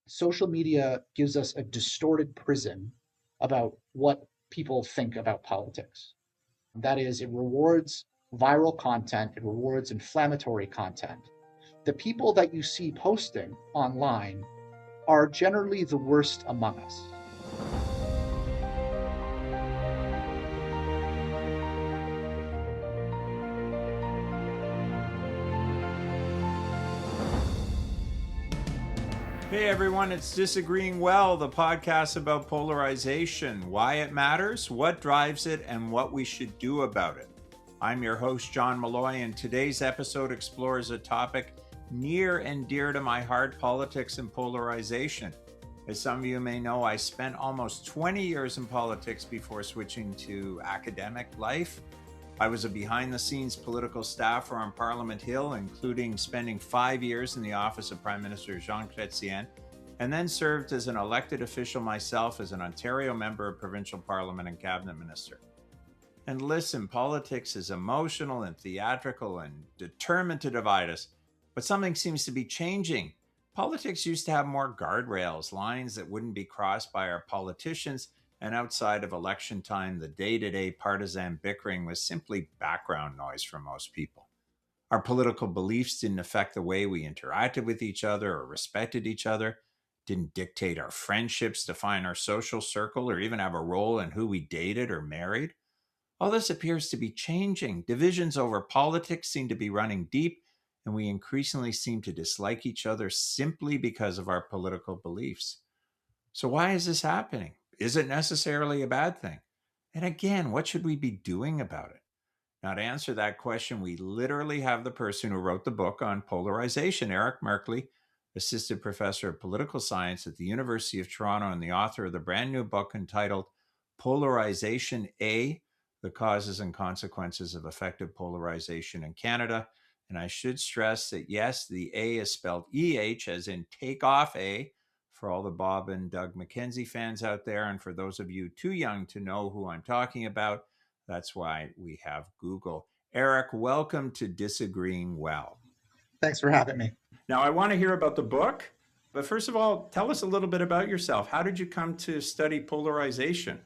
social media gives us a distorted prism about what people think about politics. That is, it rewards viral content, it rewards inflammatory content. The people that you see posting online are generally the worst among us. Hey everyone, it's Disagreeing Well, the podcast about polarization, why it matters, what drives it, and what we should do about it. I'm your host, John Malloy, and today's episode explores a topic near and dear to my heart: politics and polarization. As some of you may know, I spent almost 20 years in politics before switching to academic life. I was a behind-the-scenes political staffer on Parliament Hill, including spending 5 years in the office of Prime Minister Jean Chrétien, and then served as an elected official myself as an Ontario member of provincial parliament and cabinet minister. And listen, politics is emotional and theatrical and determined to divide us, but something seems to be changing. Politics used to have more guardrails, lines that wouldn't be crossed by our politicians, and outside of election time, the day-to-day partisan bickering was simply background noise for most people. Our political beliefs didn't affect the way we interacted with each other or respected each other, didn't dictate our friendships, define our social circle, or even have a role in who we dated or married. All this appears to be changing. Divisions over politics seem to be running deep, and we increasingly seem to dislike each other simply because of our political beliefs. So why is this happening? Is it necessarily a bad thing? And again, what should we be doing about it? Now, to answer that question, we literally have the person who wrote the book on polarization, Eric Merkley, assistant professor of political science at the University of Toronto and the author of the brand new book entitled Polarization Eh, the Causes and Consequences of Affective Polarization in Canada. And I should stress that, yes, the A is spelled EH, as in take off A, for all the Bob and Doug McKenzie fans out there. And for those of you too young to know who I'm talking about, that's why we have Google. Eric, welcome to Disagreeing Well. Thanks for having me. Now, I want to hear about the book, but first of all, tell us a little bit about yourself. How did you come to study polarization?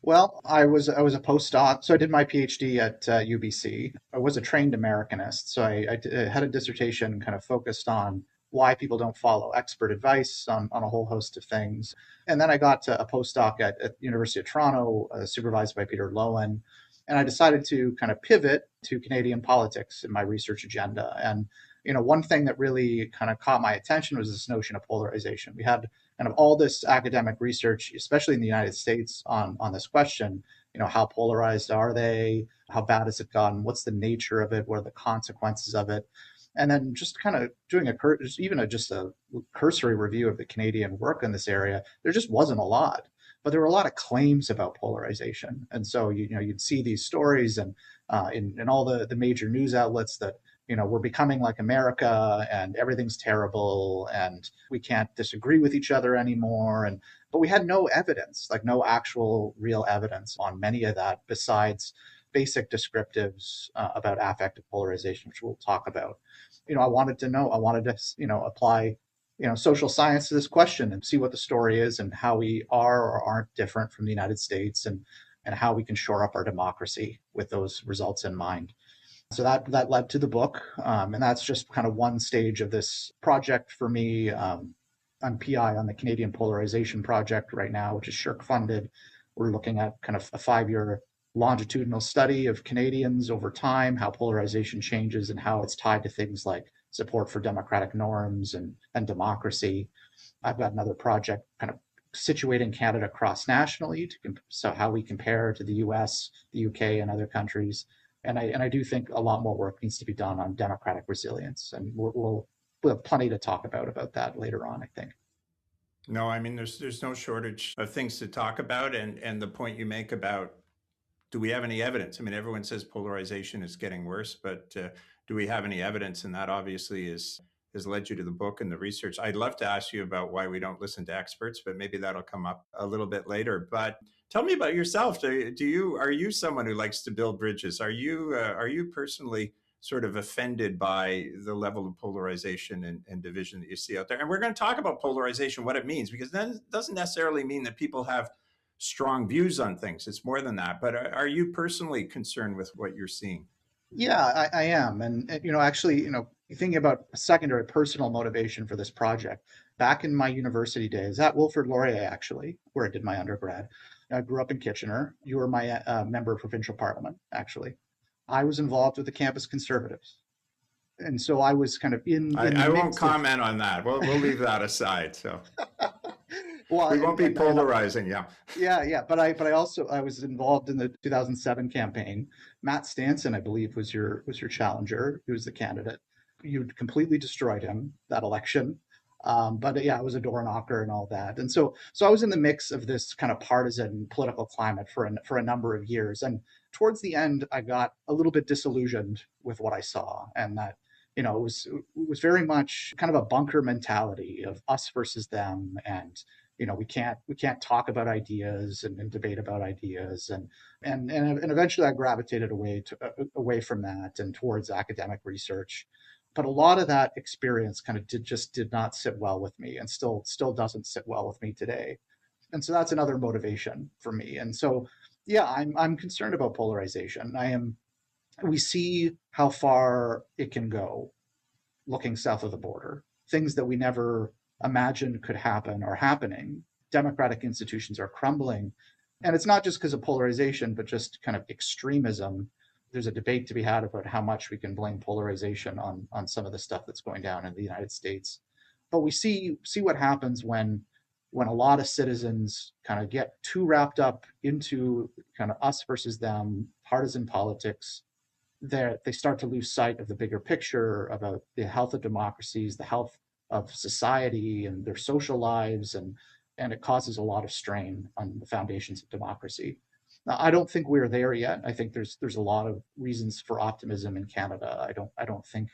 Well, I was a postdoc, so I did my PhD at UBC. I was a trained Americanist, so I had a dissertation kind of focused on why people don't follow expert advice on a whole host of things. And then I got to a postdoc at University of Toronto, supervised by Peter Lowen, and I decided to kind of pivot to Canadian politics in my research agenda. And one thing that really kind of caught my attention was this notion of polarization. We had kind of all this academic research, especially in the United States, on this question. How polarized are they? How bad has it gotten? What's the nature of it? What are the consequences of it? And then just kind of doing just a cursory review of the Canadian work in this area, there just wasn't a lot. But there were a lot of claims about polarization, and so you'd see these stories and in all the major news outlets that we're becoming like America and everything's terrible and we can't disagree with each other anymore. But we had no evidence, like no actual real evidence on many of that besides basic descriptives about affective polarization, which we'll talk about. I wanted to apply social science to this question and see what the story is and how we are or aren't different from the United States, and how we can shore up our democracy with those results in mind. So that led to the book, and that's just kind of one stage of this project for me. I'm PI on the Canadian Polarization Project right now, which is SSHRC funded. We're looking at kind of a 5-year longitudinal study of Canadians over time, how polarization changes and how it's tied to things like support for democratic norms and democracy. I've got another project kind of situating Canada cross-nationally, so how we compare to the US, the UK, and other countries. And I do think a lot more work needs to be done on democratic resilience, and we'll have plenty to talk about that later on, I think. No, I mean, there's no shortage of things to talk about, and the point you make about, do we have any evidence? I mean, everyone says polarization is getting worse, but do we have any evidence? And that obviously has led you to the book and the research. I'd love to ask you about why we don't listen to experts, but maybe that'll come up a little bit later. But tell me about yourself. Are you someone who likes to build bridges? Are you personally sort of offended by the level of polarization and division that you see out there. And we're going to talk about polarization, what it means, because then it doesn't necessarily mean that people have strong views on things. It's more than that. But are you personally concerned with what you're seeing? Yeah, I am. And, actually, thinking about a secondary personal motivation for this project, back in my university days at Wilfrid Laurier, actually, where I did my undergrad, I grew up in Kitchener. You were my member of provincial parliament, actually. I was involved with the campus conservatives. And so I was kind of in the I won't mix of, comment on that. We'll leave that aside. So well, we won't be polarizing. Yeah. yeah. But I was involved in the 2007 campaign. Matt Stanson, I believe, was your challenger. He was the candidate. You completely destroyed him that election. But yeah, I was a door knocker and all that. And so I was in the mix of this kind of partisan political climate for a number of years. And towards the end, I got a little bit disillusioned with what I saw, and that it was very much kind of a bunker mentality of us versus them, and we can't talk about ideas and debate about ideas, and eventually I gravitated away from that and towards academic research. But a lot of that experience kind of did not sit well with me, and still doesn't sit well with me today. And so that's another motivation for me. And so yeah, I'm concerned about polarization. We see how far it can go looking south of the border. Things that we never imagined could happen are happening. Democratic institutions are crumbling. And it's not just because of polarization, but just kind of extremism. There's a debate to be had about how much we can blame polarization on some of the stuff that's going down in the United States. But we see what happens when a lot of citizens kind of get too wrapped up into kind of us versus them, partisan politics, they start to lose sight of the bigger picture about the health of democracies, the health of society and their social lives, and it causes a lot of strain on the foundations of democracy. Now, I don't think we're there yet. I think there's a lot of reasons for optimism in Canada. I don't think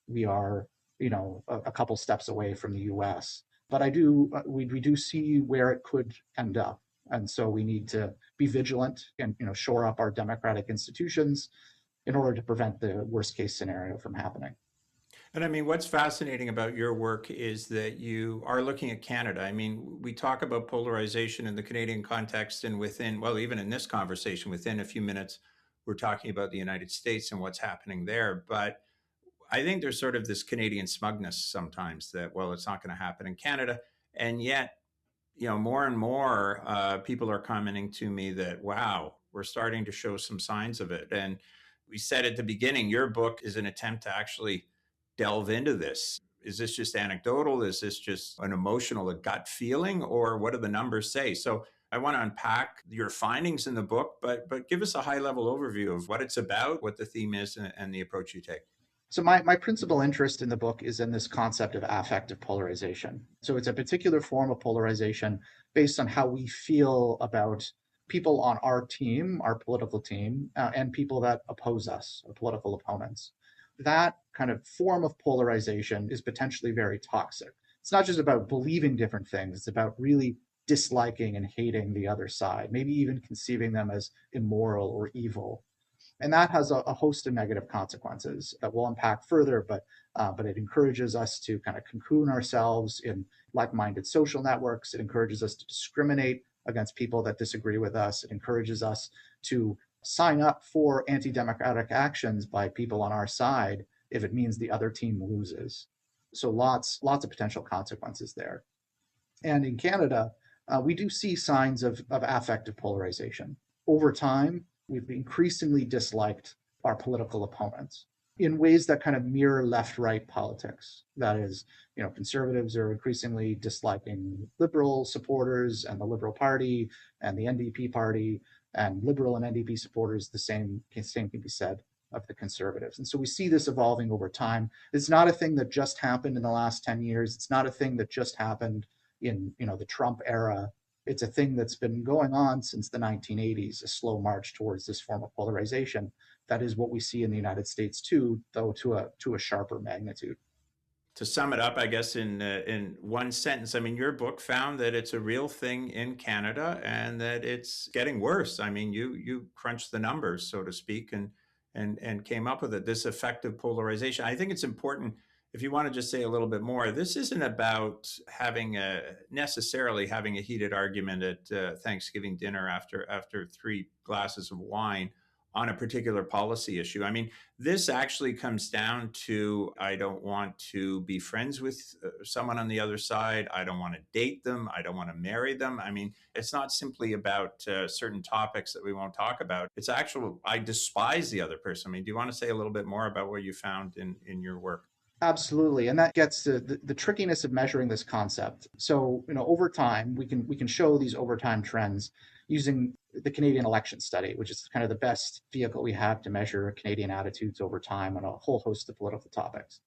we are, a couple steps away from the U.S. But we do see where it could end up, and so we need to be vigilant and shore up our democratic institutions in order to prevent the worst case scenario from happening. And I mean, what's fascinating about your work is that you are looking at Canada. I mean, we talk about polarization in the Canadian context, and within, well, even in this conversation, within a few minutes, we're talking about the United States and what's happening there. But I think there's sort of this Canadian smugness sometimes that, well, it's not going to happen in Canada. And yet, more and more people are commenting to me that, wow, we're starting to show some signs of it. And we said at the beginning, your book is an attempt to actually delve into this. Is this just anecdotal? Is this just an emotional, a gut feeling, or what do the numbers say? So I want to unpack your findings in the book, but give us a high level overview of what it's about, what the theme is, and the approach you take. So my principal interest in the book is in this concept of affective polarization. So it's a particular form of polarization based on how we feel about people on our team, our political team, and people that oppose us, our political opponents. That kind of form of polarization is potentially very toxic. It's not just about believing different things, it's about really disliking and hating the other side, maybe even conceiving them as immoral or evil. And that has a host of negative consequences that we'll unpack further, but it encourages us to kind of cocoon ourselves in like-minded social networks. It encourages us to discriminate against people that disagree with us. It encourages us to sign up for anti-democratic actions by people on our side if it means the other team loses. So lots of potential consequences there. And in Canada, we do see signs of affective polarization. Over time, we've increasingly disliked our political opponents in ways that kind of mirror left-right politics. That is, conservatives are increasingly disliking liberal supporters and the Liberal Party and the NDP party, and liberal and NDP supporters, the same can be said of the conservatives. And so we see this evolving over time. It's not a thing that just happened in the last 10 years. It's not a thing that just happened in the Trump era. It's a thing that's been going on since the 1980s, a slow march towards this form of polarization. That is what we see in the United States too, though to a sharper magnitude. To sum it up, I guess in one sentence, I mean, your book found that it's a real thing in Canada and that it's getting worse. I mean, you crunched the numbers, so to speak, and and came up with it, this affective polarization. I think it's important, if you want to just say a little bit more, this isn't about necessarily having a heated argument at Thanksgiving dinner after 3 glasses of wine on a particular policy issue. I mean, this actually comes down to, I don't want to be friends with someone on the other side. I don't want to date them. I don't want to marry them. I mean, it's not simply about certain topics that we won't talk about. It's actual, I despise the other person. I mean, do you want to say a little bit more about what you found in your work? Absolutely, and that gets to the trickiness of measuring this concept. So, over time, we can show these over time trends using the Canadian election study, which is kind of the best vehicle we have to measure Canadian attitudes over time on a whole host of political topics.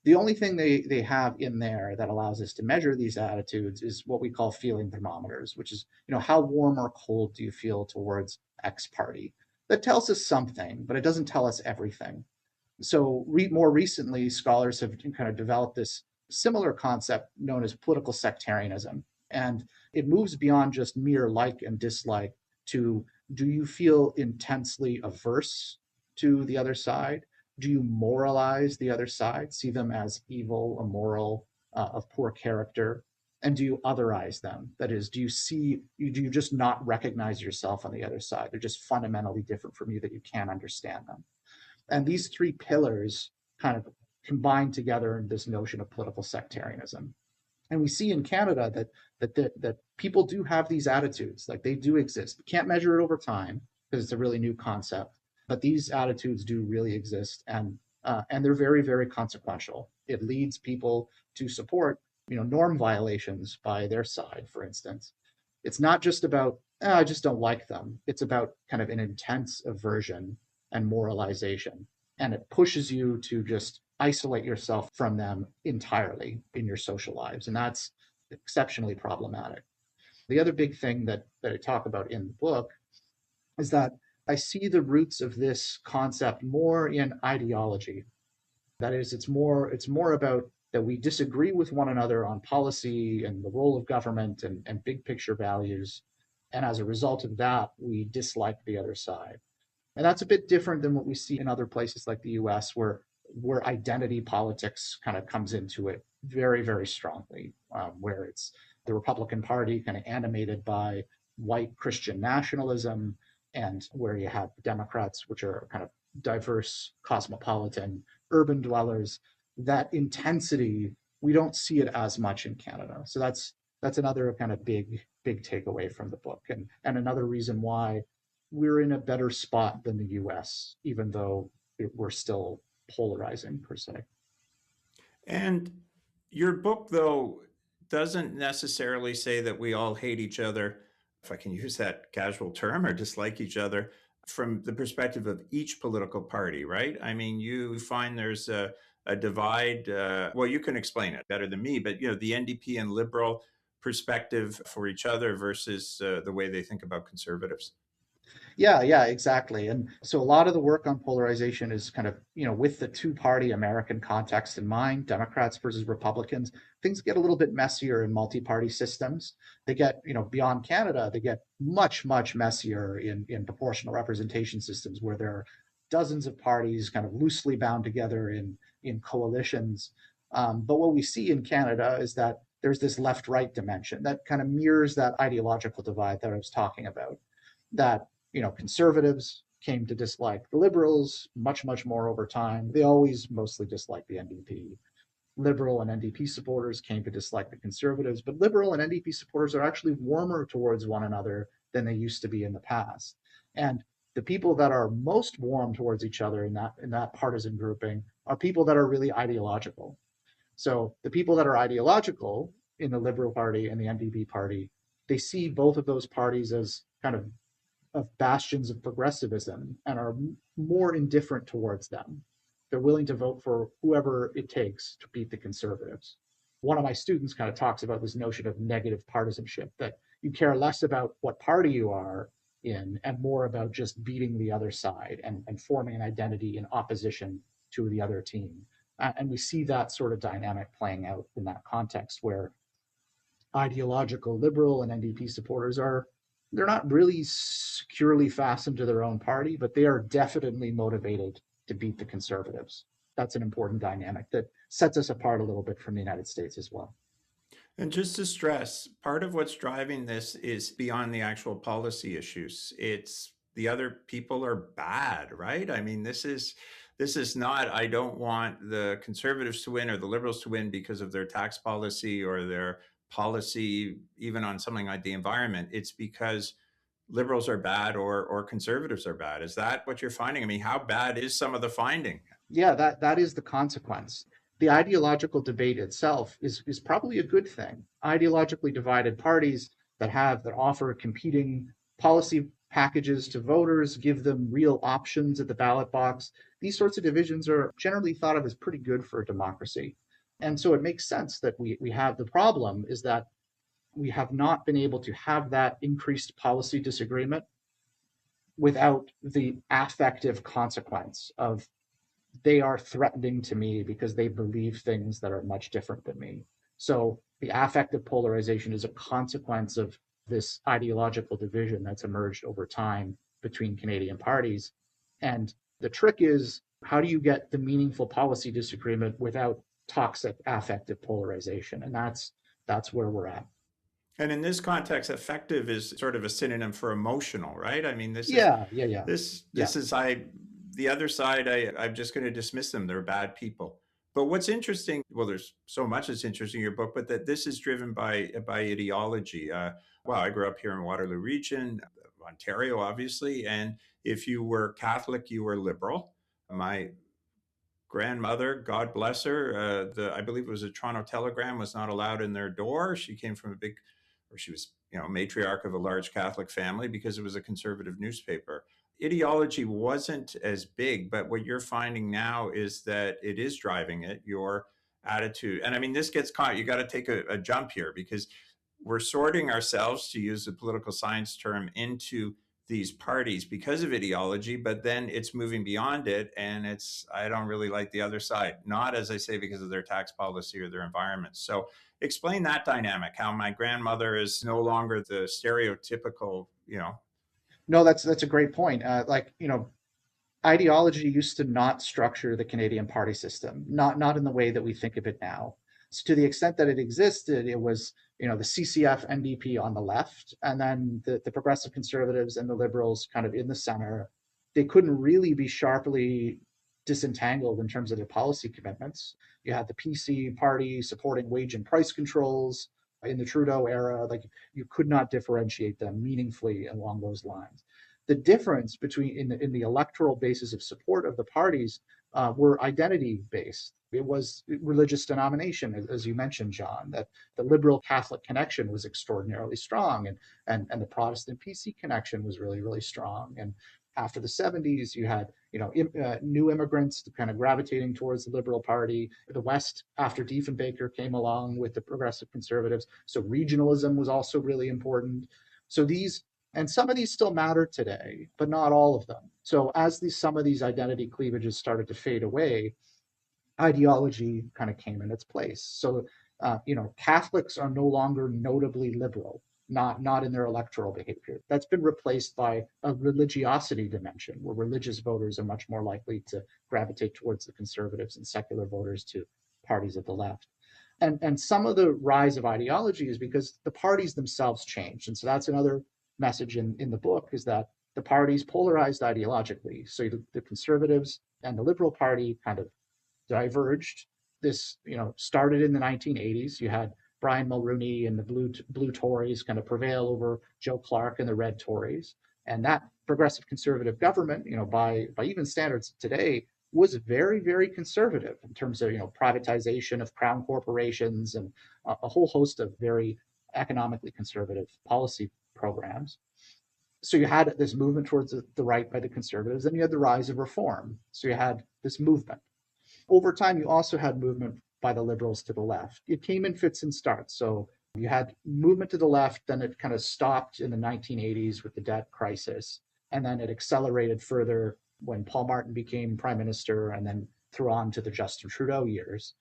The only thing they have in there that allows us to measure these attitudes is what we call feeling thermometers, which is, how warm or cold do you feel towards X party? That tells us something, but it doesn't tell us everything. So more recently, scholars have kind of developed this similar concept known as political sectarianism. And it moves beyond just mere like and dislike to, do you feel intensely averse to the other side? Do you moralize the other side, see them as evil, immoral, of poor character? And do you otherize them? That is, do you just not recognize yourself on the other side? They're just fundamentally different from you that you can't understand them. And these three pillars kind of combine together in this notion of political sectarianism. And we see in Canada that people do have these attitudes, like they do exist. We can't measure it over time because it's a really new concept, but these attitudes do really exist, and they're very, very consequential. It leads people to support, norm violations by their side, for instance. It's not just about, I just don't like them. It's about kind of an intense aversion and moralization. And it pushes you to just isolate yourself from them entirely in your social lives. And that's exceptionally problematic. The other big thing that I talk about in the book is that I see the roots of this concept more in ideology. That is, it's more about that we disagree with one another on policy and the role of government and big picture values. And as a result of that, we dislike the other side. And that's a bit different than what we see in other places like the US, where identity politics kind of comes into it very, very strongly, where it's the Republican Party kind of animated by white Christian nationalism, and where you have Democrats, which are kind of diverse, cosmopolitan, urban dwellers. That intensity, we don't see it as much in Canada. So that's another kind of big takeaway from the book, and another reason why we're in a better spot than the US, even though we're still polarizing per se. And your book, though, doesn't necessarily say that we all hate each other, if I can use that casual term, or dislike each other from the perspective of each political party, right? I mean, you find there's a divide. Well, you can explain it better than me, but the NDP and Liberal perspective for each other versus the way they think about conservatives. Yeah, exactly. And so a lot of the work on polarization is kind of, with the two-party American context in mind, Democrats versus Republicans. Things get a little bit messier in multi-party systems. They get, beyond Canada, they get much, much messier in proportional representation systems, where there are dozens of parties kind of loosely bound together in coalitions. But what we see in Canada is that there's this left-right dimension that kind of mirrors that ideological divide that I was talking about. That conservatives came to dislike the Liberals much, much more over time. They always mostly disliked the NDP. Liberal and NDP supporters came to dislike the Conservatives, but Liberal and NDP supporters are actually warmer towards one another than they used to be in the past. And the people that are most warm towards each other in that partisan grouping are people that are really ideological. So the people that are ideological in the Liberal Party and the NDP Party, they see both of those parties as kind of bastions of progressivism and are more indifferent towards them. They're willing to vote for whoever it takes to beat the conservatives. One of my students kind of talks about this notion of negative partisanship, that you care less about what party you are in and more about just beating the other side and forming an identity in opposition to the other team. And we see that sort of dynamic playing out in that context, where ideological Liberal and NDP supporters are they're not really securely fastened to their own party, but they are definitely motivated to beat the conservatives. That's an important dynamic that sets us apart a little bit from the United States as well. And just to stress, part of what's driving this is beyond the actual policy issues. It's the other people are bad, right? I mean, this is not, I don't want the conservatives to win or the liberals to win because of their tax policy or their policy, even on something like the environment. It's because liberals are bad or conservatives are bad. Is that what you're finding? I mean, how bad is some of the finding? Yeah, that is the consequence. The ideological debate itself is probably a good thing. Ideologically divided parties that offer competing policy packages to voters, give them real options at the ballot box. These sorts of divisions are generally thought of as pretty good for a democracy. And so it makes sense that we have the problem is that we have not been able to have that increased policy disagreement without the affective consequence of they are threatening to me because they believe things that are much different than me. So the affective polarization is a consequence of this ideological division that's emerged over time between Canadian parties. And the trick is, how do you get the meaningful policy disagreement without toxic affective polarization? And that's where we're at. And in this context, affective is sort of a synonym for emotional, right? I mean, Yeah, yeah, yeah, yeah. this is the other side. I'm just going to dismiss them. They're bad people. But what's interesting, well, there's so much that's interesting in your book, but that this is driven by ideology. Well, I grew up here in Waterloo Region, Ontario, obviously, and if you were Catholic, you were liberal. My grandmother, God bless her, I believe it was a Toronto Telegram, was not allowed in their door. She came from she was, matriarch of a large Catholic family because it was a conservative newspaper. Ideology wasn't as big, but what you're finding now is that it is driving it, your attitude. And I mean, this gets caught. You got to take a jump here because we're sorting ourselves, to use the political science term, into these parties because of ideology, but then it's moving beyond it. And I don't really like the other side, not, as I say, because of their tax policy or their environment. So explain that dynamic, how my grandmother is no longer the stereotypical. No, that's a great point. Ideology used to not structure the Canadian party system, not in the way that we think of it now. So to the extent that it existed, it was the CCF NDP on the left, and then the progressive conservatives and the liberals kind of in the center. They couldn't really be sharply disentangled in terms of their policy commitments. You had the PC party supporting wage and price controls in the Trudeau era. Like, you could not differentiate them meaningfully along those lines. The difference between in the electoral basis of support of the parties were identity based. It was religious denomination, as you mentioned, John, that the liberal Catholic connection was extraordinarily strong, and the Protestant PC connection was really, really strong. And after the 70s, you had new immigrants kind of gravitating towards the Liberal Party. The West, after Diefenbaker, came along with the progressive conservatives. So regionalism was also really important. So some of these still matter today, but not all of them. So as some of these identity cleavages started to fade away, ideology kind of came in its place. So, Catholics are no longer notably liberal, not in their electoral behavior. That's been replaced by a religiosity dimension, where religious voters are much more likely to gravitate towards the conservatives and secular voters to parties of the left. And some of the rise of ideology is because the parties themselves changed. And so that's another message in the book, is that the parties polarized ideologically. So the conservatives and the Liberal Party kind of diverged. This, started in the 1980s. You had Brian Mulroney and the blue Tories kind of prevail over Joe Clark and the red Tories. And that progressive conservative government, by even standards today, was very, very conservative in terms of, privatization of crown corporations and a whole host of very economically conservative policy programs. So you had this movement towards the right by the conservatives, and you had the rise of reform. So you had this movement. Over time, you also had movement by the liberals to the left. It came in fits and starts. So you had movement to the left, then it kind of stopped in the 1980s with the debt crisis, and then it accelerated further when Paul Martin became prime minister, and then through on to the Justin Trudeau years.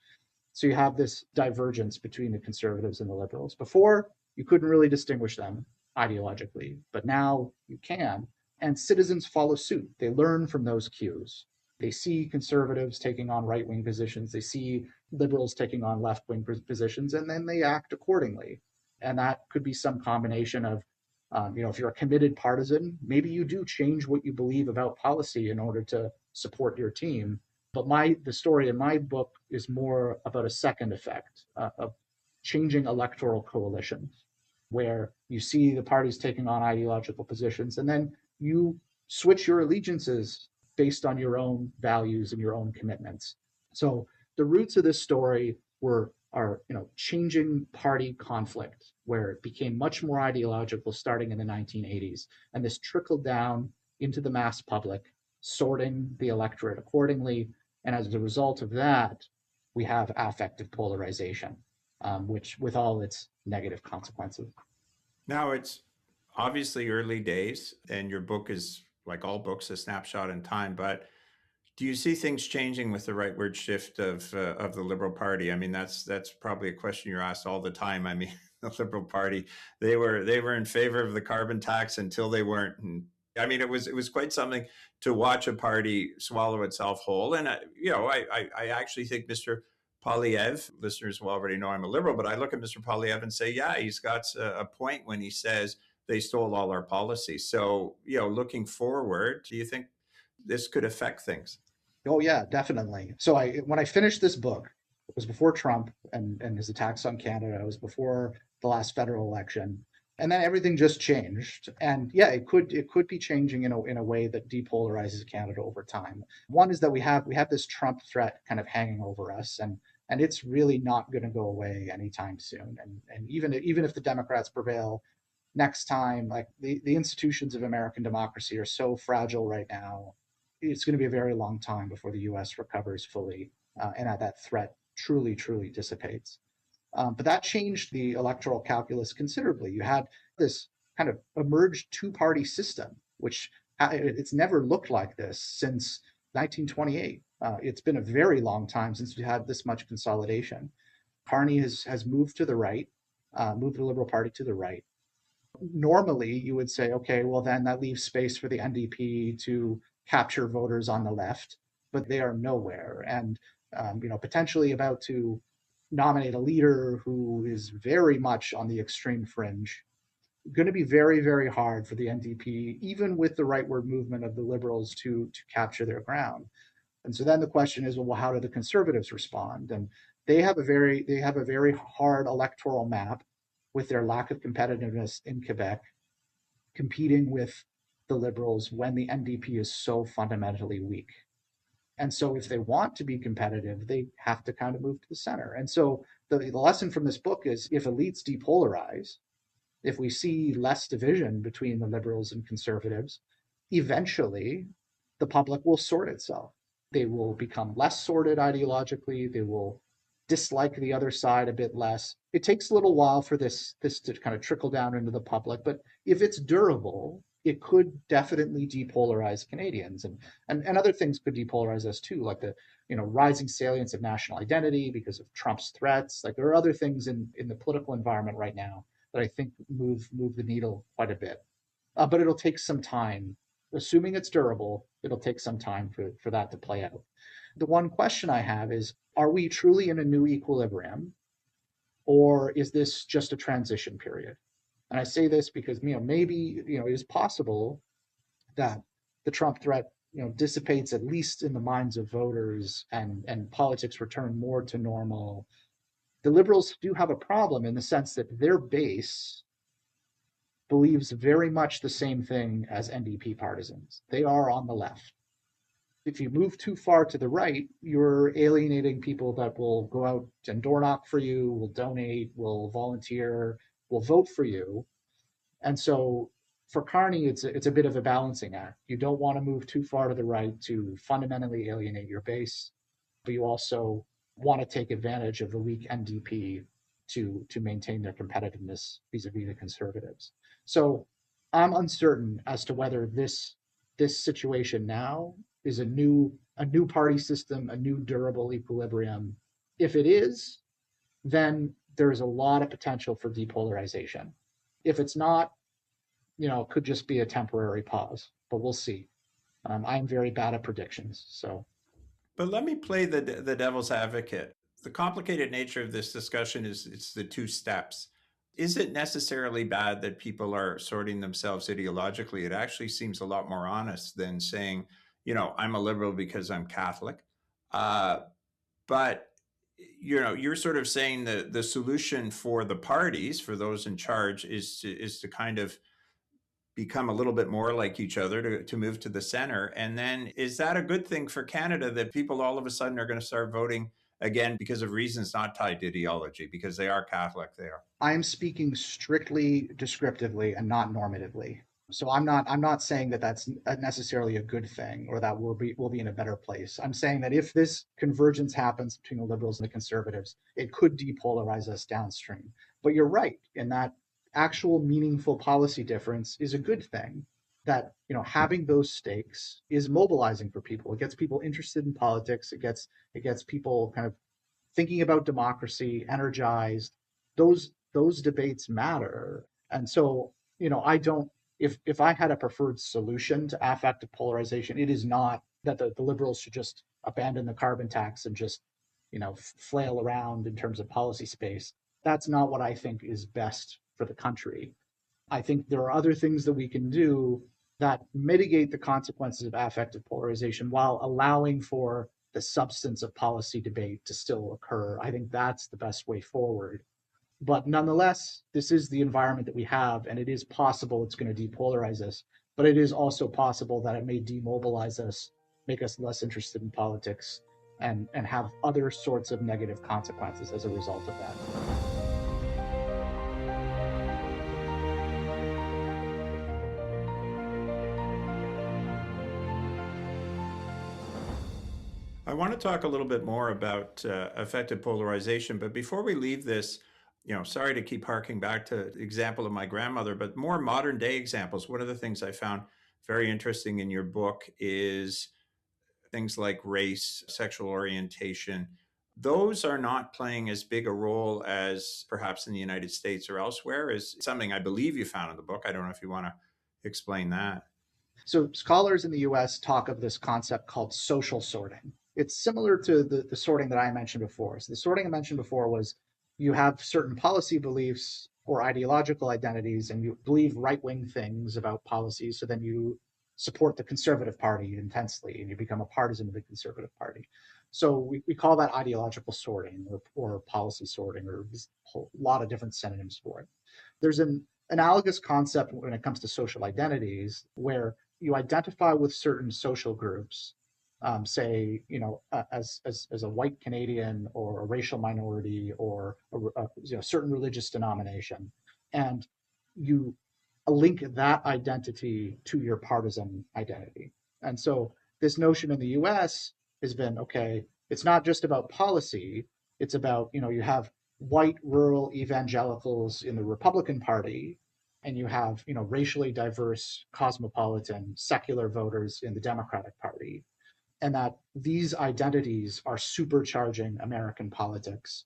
So you have this divergence between the conservatives and the liberals. Before, you couldn't really distinguish them. ideologically, but now you can. And citizens follow suit. They learn from those cues. They see conservatives taking on right wing positions, they see liberals taking on left wing positions, and then they act accordingly. And that could be some combination of, if you're a committed partisan, maybe you do change what you believe about policy in order to support your team. But the story in my book is more about a second effect of changing electoral coalitions, where you see the parties taking on ideological positions, and then you switch your allegiances based on your own values and your own commitments. So the roots of this story are changing party conflict, where it became much more ideological starting in the 1980s, and this trickled down into the mass public, sorting the electorate accordingly. And as a result of that, we have affective polarization, which with all its negative consequences. Now, it's obviously early days, and your book is, like all books, a snapshot in time. But do you see things changing with the rightward shift of the Liberal Party? I mean, that's probably a question you're asked all the time. I mean, the Liberal Party, they were in favor of the carbon tax until they weren't. And I mean, it was quite something to watch a party swallow itself whole. And I actually think Mr. Polyev, listeners will already know I'm a liberal, but I look at Mr. Polyev and say, yeah, he's got a point when he says they stole all our policies. So, looking forward, do you think this could affect things? Oh yeah, definitely. So when I finished this book, it was before Trump and his attacks on Canada. It was before the last federal election, and then everything just changed. And yeah, it could be changing in a way that depolarizes Canada over time. One is that we have this Trump threat kind of hanging over us, and it's really not going to go away anytime soon. And even if the Democrats prevail next time, like the institutions of American democracy are so fragile right now, it's going to be a very long time before the U.S. recovers fully and that threat truly, truly dissipates. But that changed the electoral calculus considerably. You had this kind of emerged two-party system, which it's never looked like this since 1928. It's been a very long time since we had this much consolidation. Carney has moved to the right, moved the Liberal Party to the right. Normally, you would say, okay, well, then that leaves space for the NDP to capture voters on the left, but they are nowhere. And, potentially about to nominate a leader who is very much on the extreme fringe. Going to be very, very hard for the NDP, even with the rightward movement of the Liberals, to capture their ground. And so then the question is, well, how do the Conservatives respond? And they have a very hard electoral map with their lack of competitiveness in Quebec, competing with the Liberals when the NDP is so fundamentally weak. And so if they want to be competitive, they have to kind of move to the center. And so the lesson from this book is, if elites depolarize, if we see less division between the Liberals and Conservatives, eventually the public will sort itself. They will become less sorted ideologically. They will dislike the other side a bit less. It takes a little while for this to kind of trickle down into the public, but if it's durable, it could definitely depolarize Canadians, and other things could depolarize us too, like the rising salience of national identity because of Trump's threats. Like, there are other things in the political environment right now that I think move the needle quite a bit. But it'll take some time. Assuming it's durable, it'll take some time for that to play out. The one question I have is, are we truly in a new equilibrium, or is this just a transition period? And I say this because, maybe, it is possible that the Trump threat, dissipates at least in the minds of voters, and politics return more to normal. The Liberals do have a problem in the sense that their base believes very much the same thing as NDP partisans. They are on the left. If you move too far to the right, you're alienating people that will go out and door knock for you, will donate, will volunteer, will vote for you. And so for Carney, it's a bit of a balancing act. You don't want to move too far to the right to fundamentally alienate your base, but you also want to take advantage of the weak NDP to maintain their competitiveness vis-a-vis the Conservatives. So I'm uncertain as to whether this situation now is a new party system, a new durable equilibrium. If it is, then there's a lot of potential for depolarization. If it's not, could just be a temporary pause, but we'll see. I'm very bad at predictions, so. But let me play the devil's advocate. The complicated nature of this discussion is it's the two steps. Is it necessarily bad that people are sorting themselves ideologically? It actually seems a lot more honest than saying, I'm a liberal because I'm Catholic. But you're sort of saying the solution for the parties, for those in charge, is to kind of become a little bit more like each other, to move to the center. And then is that a good thing for Canada, that people all of a sudden are going to start voting again because of reasons not tied to ideology, because they are Catholic? They are. I'm speaking strictly descriptively and not normatively. So I'm not saying that that's necessarily a good thing or that we'll be in a better place. I'm saying that if this convergence happens between the liberals and the conservatives, it could depolarize us downstream. But you're right in that actual meaningful policy difference is a good thing. That having those stakes is mobilizing for people. It gets people interested in politics. It gets people kind of thinking about democracy, energized. Those debates matter. And so, I don't, if I had a preferred solution to affective polarization, it is not that the liberals should just abandon the carbon tax and just, flail around in terms of policy space. That's not what I think is best for the country. I think there are other things that we can do that mitigate the consequences of affective polarization while allowing for the substance of policy debate to still occur. I think that's the best way forward. But nonetheless, this is the environment that we have, and it is possible it's going to depolarize us. But it is also possible that it may demobilize us, make us less interested in politics, and have other sorts of negative consequences as a result of that. I want to talk a little bit more about affective polarization, but before we leave this, sorry to keep harking back to the example of my grandmother, but more modern day examples. One of the things I found very interesting in your book is things like race, sexual orientation. Those are not playing as big a role as perhaps in the United States or elsewhere, is something I believe you found in the book. I don't know if you want to explain that. So scholars in the US talk of this concept called social sorting. It's similar to the sorting that I mentioned before. So the sorting I mentioned before was you have certain policy beliefs or ideological identities, and you believe right-wing things about policies, so then you support the Conservative Party intensely, and you become a partisan of the Conservative Party. So we call that ideological sorting or policy sorting, or a lot of different synonyms for it. There's an analogous concept when it comes to social identities, where you identify with certain social groups, say, as a white Canadian or a racial minority or a certain religious denomination, and you link that identity to your partisan identity. And so this notion in the US has been, okay, it's not just about policy, it's about, you have white rural evangelicals in the Republican Party, and you have, racially diverse cosmopolitan secular voters in the Democratic Party, and that these identities are supercharging American politics.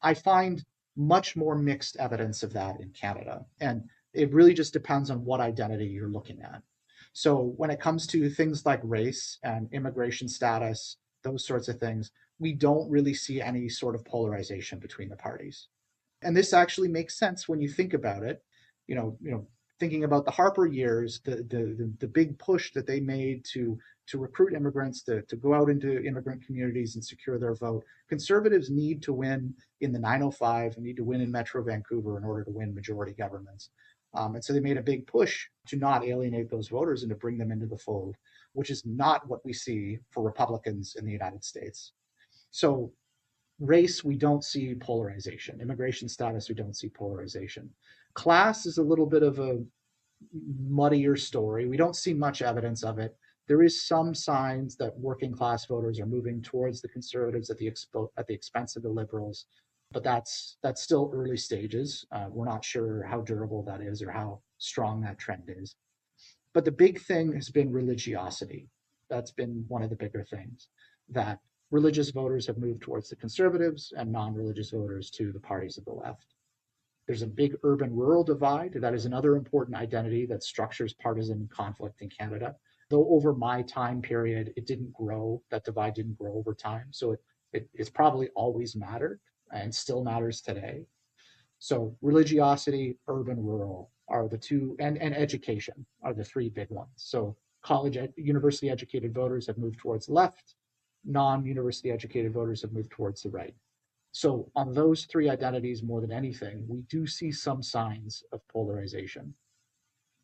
I find much more mixed evidence of that in Canada. And it really just depends on what identity you're looking at. So when it comes to things like race and immigration status, those sorts of things, we don't really see any sort of polarization between the parties. And this actually makes sense when you think about it. Thinking about the Harper years, the big push that they made to recruit immigrants to go out into immigrant communities and secure their vote. Conservatives need to win in the 905 and need to win in Metro Vancouver in order to win majority governments. And so they made a big push to not alienate those voters and to bring them into the fold, which is not what we see for Republicans in the United States. So race, we don't see polarization. Immigration status, we don't see polarization. Class is a little bit of a muddier story. We don't see much evidence of it. There is some signs that working class voters are moving towards the conservatives at the expense of the liberals, but that's still early stages. We're not sure how durable that is or how strong that trend is. But the big thing has been religiosity. That's been one of the bigger things, that religious voters have moved towards the conservatives and non-religious voters to the parties of the left. There's a big urban-rural divide. That is another important identity that structures partisan conflict in Canada. Though over my time period, it didn't grow, that divide didn't grow over time. So it's probably always mattered and still matters today. So religiosity, urban, rural are the two, and education are the three big ones. So university educated voters have moved towards the left, non-university educated voters have moved towards the right. So on those three identities, more than anything, we do see some signs of polarization,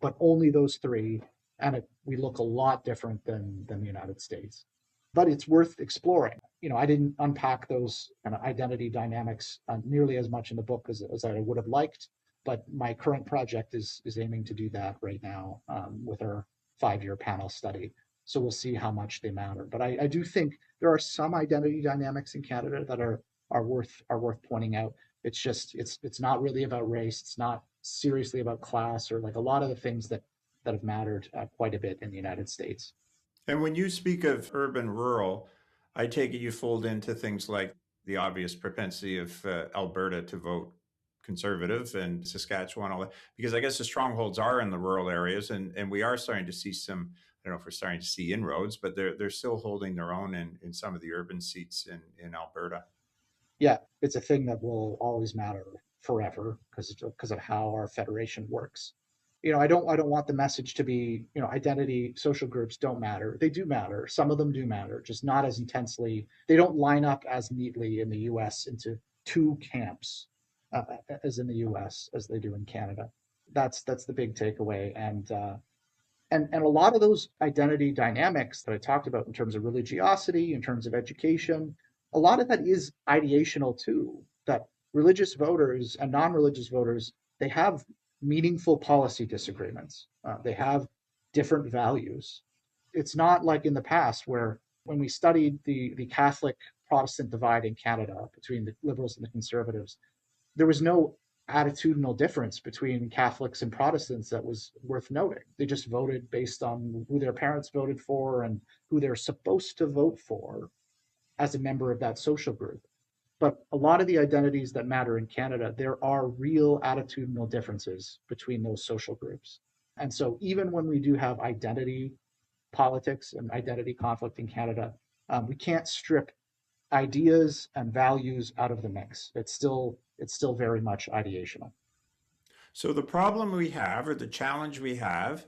but only those three, and we look a lot different than the United States. But it's worth exploring. I didn't unpack those kind of identity dynamics nearly as much in the book as I would have liked, but my current project is aiming to do that right now with our 5-year panel study. So we'll see how much they matter. But I do think there are some identity dynamics in Canada that are worth pointing out. It's just it's not really about race. It's not seriously about class or like a lot of the things that have mattered quite a bit in the United States. And when you speak of urban rural, I take it you fold into things like the obvious propensity of Alberta to vote conservative and Saskatchewan, all that, because I guess the strongholds are in the rural areas, and we are starting to see some. I don't know if we're starting to see inroads, but they're still holding their own in some of the urban seats in Alberta. Yeah, it's a thing that will always matter forever because of how our federation works. I don't want the message to be, identity social groups don't matter. They do matter. Some of them do matter, just not as intensely. They don't line up as neatly in the US into two camps as in the US as they do in Canada. That's the big takeaway. And a lot of those identity dynamics that I talked about in terms of religiosity, in terms of education, a lot of that is ideational too. That religious voters and non-religious voters, they have meaningful policy disagreements. They have different values. It's not like in the past where when we studied the Catholic Protestant divide in Canada between the liberals and the conservatives, there was no attitudinal difference between Catholics and Protestants that was worth noting. They just voted based on who their parents voted for and who they're supposed to vote for as a member of that social group. But a lot of the identities that matter in Canada, there are real attitudinal differences between those social groups. And so even when we do have identity politics and identity conflict in Canada, we can't strip ideas and values out of the mix. It's still very much ideational. So the problem we have, or the challenge we have,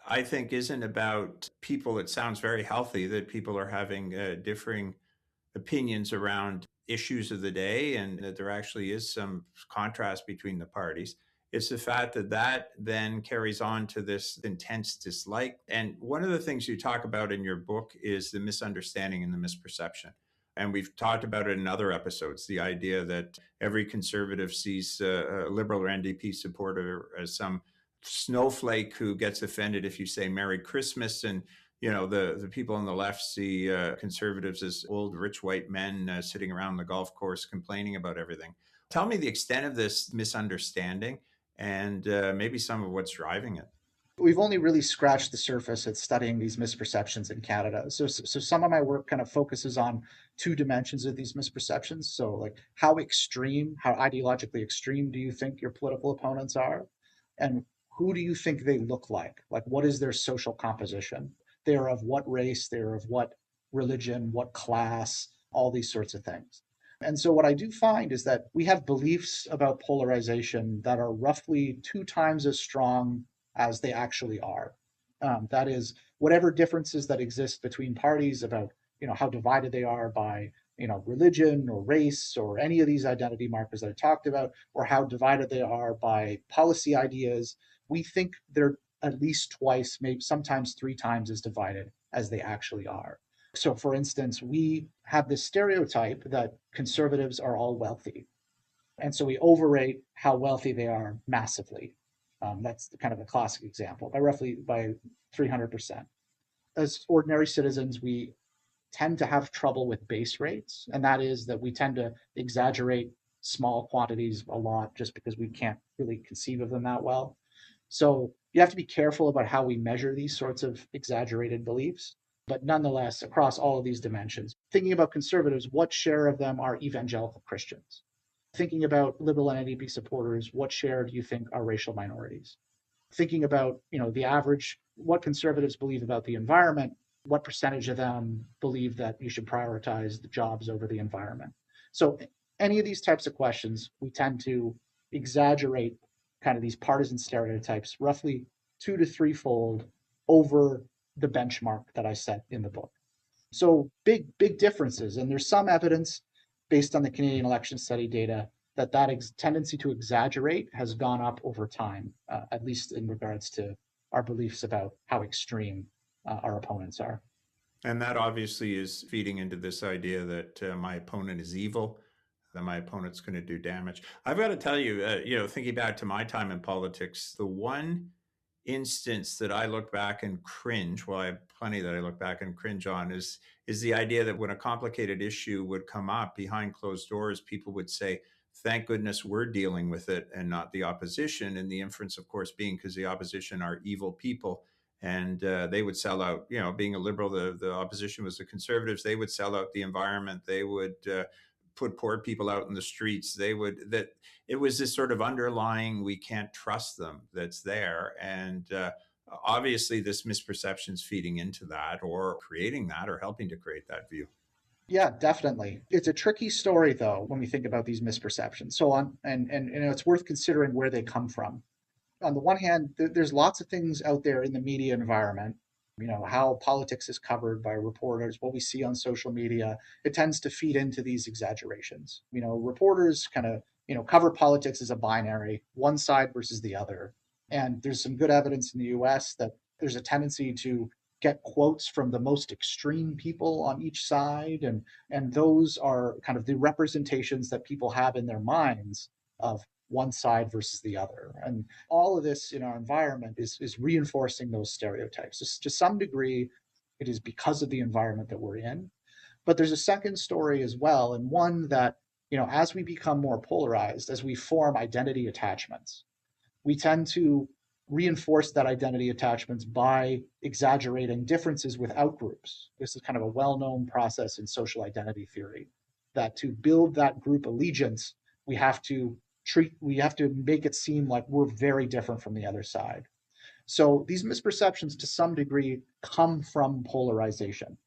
I think, isn't about people. It sounds very healthy that people are having differing opinions around issues of the day and that there actually is some contrast between the parties. It's the fact that that then carries on to this intense dislike. And one of the things you talk about in your book is the misunderstanding and the misperception. And we've talked about it in other episodes, the idea that every conservative sees a Liberal or NDP supporter as some snowflake who gets offended if you say Merry Christmas, and the people on the left see conservatives as old rich white men sitting around the golf course complaining about everything. Tell me the extent of this misunderstanding and maybe some of what's driving it. We've only really scratched the surface at studying these misperceptions in Canada. So some of my work kind of focuses on two dimensions of these misperceptions. So like how ideologically extreme do you think your political opponents are? And who do you think they look like? Like what is their social composition? They're of what race, they're of what religion, what class, all these sorts of things. And so what I do find is that we have beliefs about polarization that are roughly 2 times as strong as they actually are. That is, whatever differences that exist between parties about how divided they are by religion or race or any of these identity markers that I talked about, or how divided they are by policy ideas, we think they're at least twice, maybe sometimes 3 times as divided as they actually are. So, for instance, we have this stereotype that conservatives are all wealthy. And so we overrate how wealthy they are massively. That's kind of a classic example, by 300%. As ordinary citizens, we tend to have trouble with base rates, and that is that we tend to exaggerate small quantities a lot just because we can't really conceive of them that well. So you have to be careful about how we measure these sorts of exaggerated beliefs. But nonetheless, across all of these dimensions, thinking about conservatives, what share of them are evangelical Christians? Thinking about Liberal and NDP supporters, what share do you think are racial minorities? Thinking about, the average, what conservatives believe about the environment, what percentage of them believe that you should prioritize the jobs over the environment? So any of these types of questions, we tend to exaggerate kind of these partisan stereotypes roughly 2 to 3 fold over the benchmark that I set in the book. So big differences. And there's some evidence based on the Canadian election study data that tendency to exaggerate has gone up over time, at least in regards to our beliefs about how extreme our opponents are. And that obviously is feeding into this idea that my opponent is evil, that my opponent's going to do damage. I've got to tell you, thinking back to my time in politics, the one instance that I look back and cringe, well, I have plenty that I look back and cringe on, is the idea that when a complicated issue would come up behind closed doors, people would say, thank goodness we're dealing with it and not the opposition. And the inference, of course, being because the opposition are evil people and they would sell out, being a liberal, the opposition was the conservatives, they would sell out the environment. They would put poor people out in the streets. It was this sort of underlying, we can't trust them that's there. And obviously this misperception is feeding into that or creating that or helping to create that view. Yeah, definitely. It's a tricky story though when we think about these misperceptions. So on and it's worth considering where they come from. On the one hand, there's lots of things out there in the media environment, how politics is covered by reporters, what we see on social media. It tends to feed into these exaggerations. Reporters kind of, cover politics as a binary, one side versus the other. And there's some good evidence in the US that there's a tendency to get quotes from the most extreme people on each side. And those are kind of the representations that people have in their minds of one side versus the other. And all of this in our environment is reinforcing those stereotypes. To some degree, it is because of the environment that we're in. But there's a second story as well, and one that, as we become more polarized, as we form identity attachments, we tend to reinforce that identity attachments by exaggerating differences with outgroups. This is kind of a well-known process in social identity theory, that to build that group allegiance, we have to make it seem like we're very different from the other side. So these misperceptions to some degree come from polarization.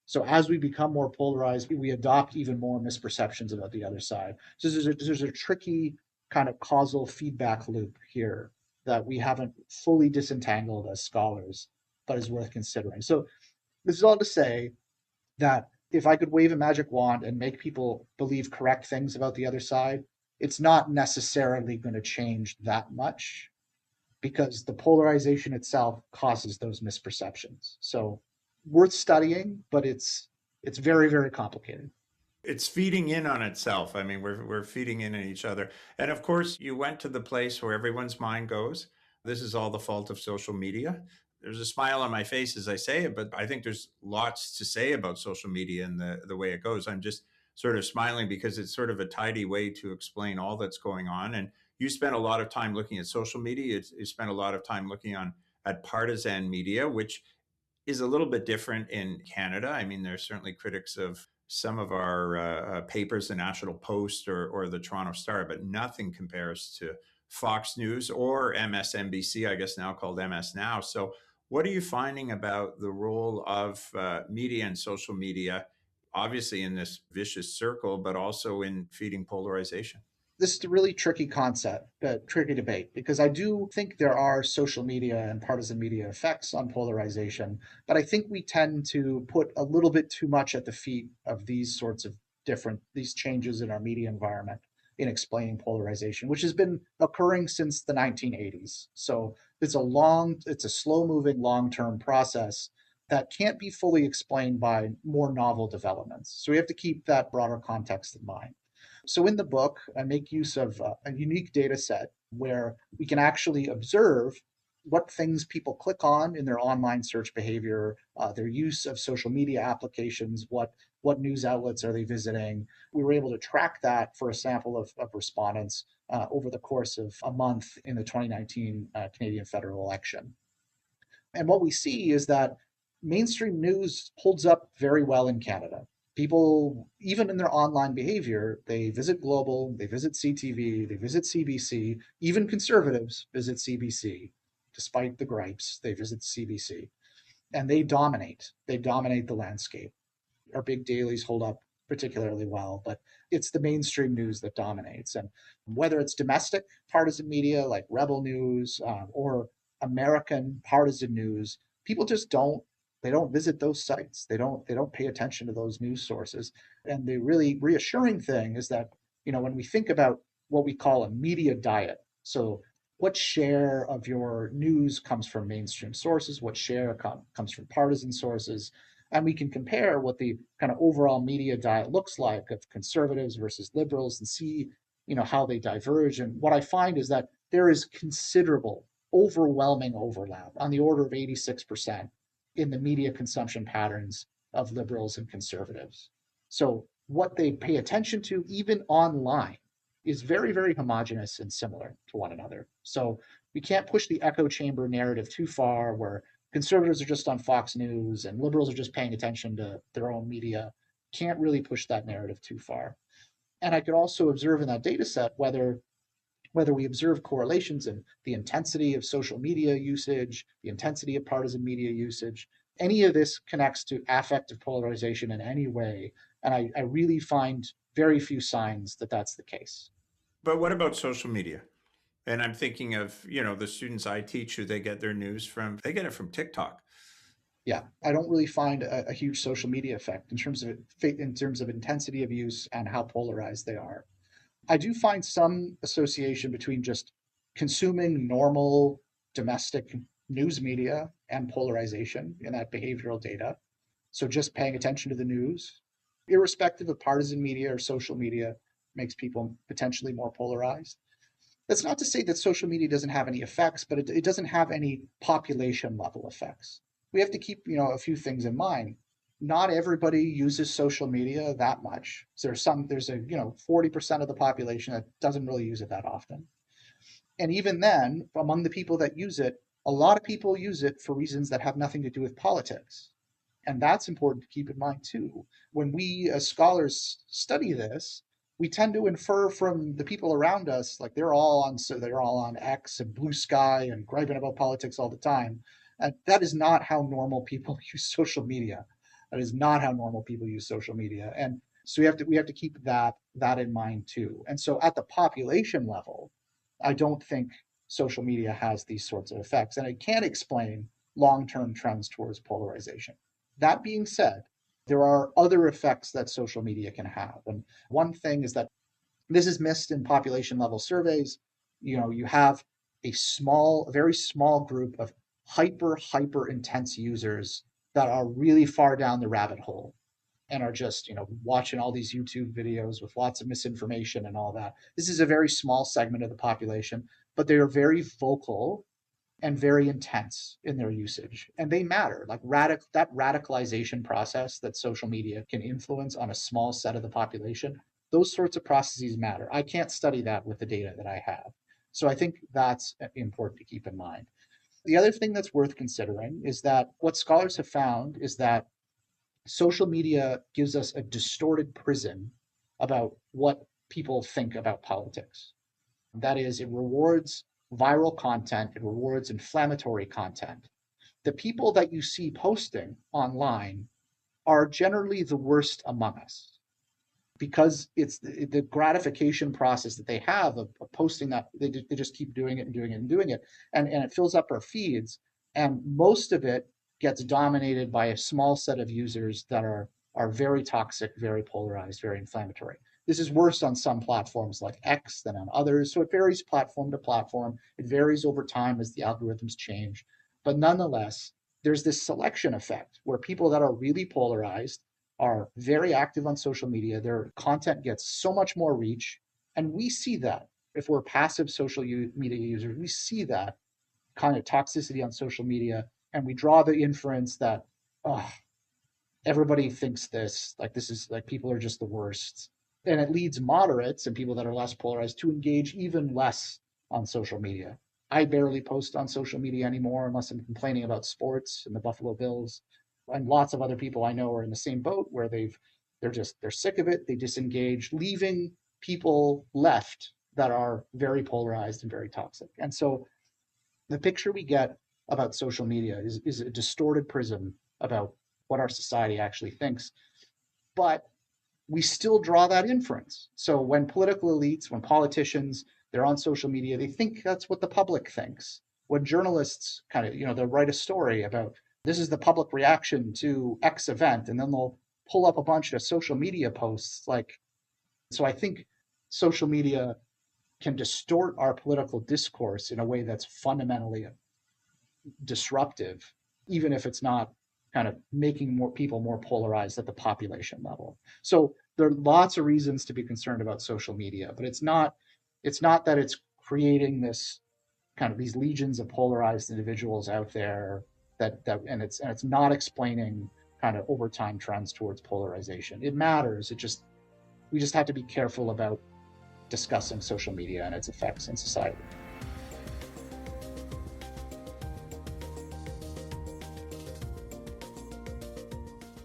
So as we become more polarized, we adopt even more misperceptions about the other side. So there's a tricky kind of causal feedback loop here that we haven't fully disentangled as scholars, but is worth considering. So this is all to say that if I could wave a magic wand and make people believe correct things about the other side, it's not necessarily going to change that much because the polarization itself causes those misperceptions. So worth studying, but it's very, very complicated. It's feeding in on itself. I mean, we're feeding in on each other. And of course, you went to the place where everyone's mind goes. This is all the fault of social media. There's a smile on my face as I say it, but I think there's lots to say about social media and the way it goes. I'm just sort of smiling because it's sort of a tidy way to explain all that's going on. And you spent a lot of time looking at social media. You spent a lot of time looking at partisan media, which is a little bit different in Canada. I mean, there's certainly critics of some of our papers, the National Post or the Toronto Star, but nothing compares to Fox News or MSNBC, I guess now called MS Now. So what are you finding about the role of media and social media, obviously in this vicious circle, but also in feeding polarization? This is a really tricky concept, tricky debate, because I do think there are social media and partisan media effects on polarization, but I think we tend to put a little bit too much at the feet of these sorts of these changes in our media environment in explaining polarization, which has been occurring since the 1980s. So it's a slow moving long-term process that can't be fully explained by more novel developments. So we have to keep that broader context in mind. So in the book, I make use of a unique data set where we can actually observe what things people click on in their online search behavior, their use of social media applications, what news outlets are they visiting. We were able to track that for a sample of respondents over the course of a month in the 2019 Canadian federal election. And what we see is that mainstream news holds up very well in Canada. People, even in their online behavior, they visit Global, they visit CTV, they visit CBC, even conservatives visit CBC. Despite the gripes, they visit CBC and they dominate. They dominate the landscape. Our big dailies hold up particularly well, but it's the mainstream news that dominates. And whether it's domestic partisan media like Rebel News or American partisan news, people just don't visit those sites. They don't pay attention to those news sources. And the really reassuring thing is that, when we think about what we call a media diet, so what share of your news comes from mainstream sources, what share comes from partisan sources, and we can compare what the kind of overall media diet looks like of conservatives versus liberals and see how they diverge. And what I find is that there is considerable, overwhelming overlap on the order of 86% in the media consumption patterns of liberals and conservatives. So what they pay attention to, even online, is very, very homogenous and similar to one another. So we can't push the echo chamber narrative too far where conservatives are just on Fox News and liberals are just paying attention to their own media. Can't really push that narrative too far. And I could also observe in that data set whether we observe correlations in the intensity of social media usage, the intensity of partisan media usage. Any of this connects to affective polarization in any way. And I really find very few signs that that's the case. But what about social media? And I'm thinking of, the students I teach who they get their news from, they get it from TikTok. Yeah, I don't really find a huge social media effect in terms of intensity of use and how polarized they are. I do find some association between just consuming normal domestic news media and polarization in that behavioral data. So just paying attention to the news, irrespective of partisan media or social media, makes people potentially more polarized. That's not to say that social media doesn't have any effects, but it doesn't have any population level effects. We have to keep, a few things in mind. Not everybody uses social media that much. So there's a 40% of the population that doesn't really use it that often. And even then, among the people that use it, a lot of people use it for reasons that have nothing to do with politics. And that's important to keep in mind too. When we as scholars study this, we tend to infer from the people around us, like they're all on X and Blue Sky and griping about politics all the time. And that is not how normal people use social media. That is not how normal people use social media. And so we have to keep that in mind too. And so at the population level, I don't think social media has these sorts of effects. And it can explain long-term trends towards polarization. That being said, there are other effects that social media can have. And one thing is that this is missed in population level surveys. You have a very small group of hyper intense users that are really far down the rabbit hole and are just, watching all these YouTube videos with lots of misinformation and all that. This is a very small segment of the population, but they are very vocal and very intense in their usage. And they matter. Like that radicalization process that social media can influence on a small set of the population, those sorts of processes matter. I can't study that with the data that I have. So I think that's important to keep in mind. The other thing that's worth considering is that what scholars have found is that social media gives us a distorted prism about what people think about politics. That is, it rewards viral content, it rewards inflammatory content. The people that you see posting online are generally the worst among us because it's the gratification process that they have of posting that they just keep doing it and doing it and doing it. And it fills up our feeds. And most of it gets dominated by a small set of users that are very toxic, very polarized, very inflammatory. This is worse on some platforms like X than on others. So it varies platform to platform. It varies over time as the algorithms change. But nonetheless, there's this selection effect where people that are really polarized are very active on social media. Their content gets so much more reach. And we see that if we're passive social media users, we see that kind of toxicity on social media. And we draw the inference that, oh, everybody thinks this is like people are just the worst. And it leads moderates and people that are less polarized to engage even less on social media. I barely post on social media anymore unless I'm complaining about sports and the Buffalo Bills. And lots of other people I know are in the same boat where they're they're sick of it. They disengage, leaving people left that are very polarized and very toxic. And so the picture we get about social media is a distorted prism about what our society actually thinks. But we still draw that inference. So when political elites, when politicians, they're on social media, they think that's what the public thinks. When journalists kind of, they'll write a story about this is the public reaction to X event, and then they'll pull up a bunch of social media posts. So I think social media can distort our political discourse in a way that's fundamentally disruptive, even if it's not kind of making more people more polarized at the population level. So there are lots of reasons to be concerned about social media, but it's not that it's creating this kind of these legions of polarized individuals out there and it's not explaining kind of over time trends towards polarization. It matters. We just have to be careful about discussing social media and its effects in society.